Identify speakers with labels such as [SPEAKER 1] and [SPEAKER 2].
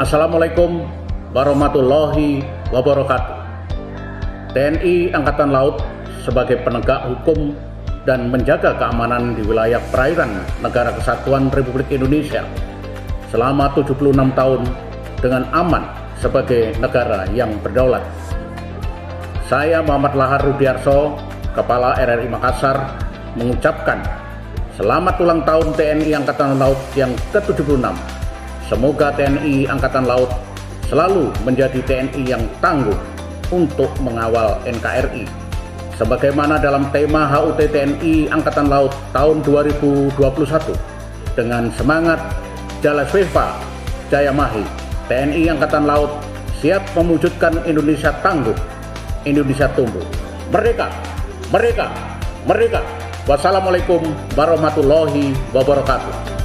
[SPEAKER 1] Assalamualaikum warahmatullahi wabarakatuh. TNI Angkatan Laut sebagai penegak hukum dan menjaga keamanan di wilayah perairan Negara Kesatuan Republik Indonesia selama 76 tahun dengan aman sebagai negara yang berdaulat. Saya Muhammad Lahar Rudiarso, Kepala RRI Makassar, mengucapkan selamat ulang tahun TNI Angkatan Laut yang ke-76. Semoga TNI Angkatan Laut selalu menjadi TNI yang tangguh untuk mengawal NKRI. Sebagaimana dalam tema HUT TNI Angkatan Laut tahun 2021, dengan semangat Jala Sveva Jaya Mahi, TNI Angkatan Laut siap mewujudkan Indonesia tangguh, Indonesia tumbuh. Merdeka! Merdeka! Merdeka! Wassalamualaikum warahmatullahi wabarakatuh.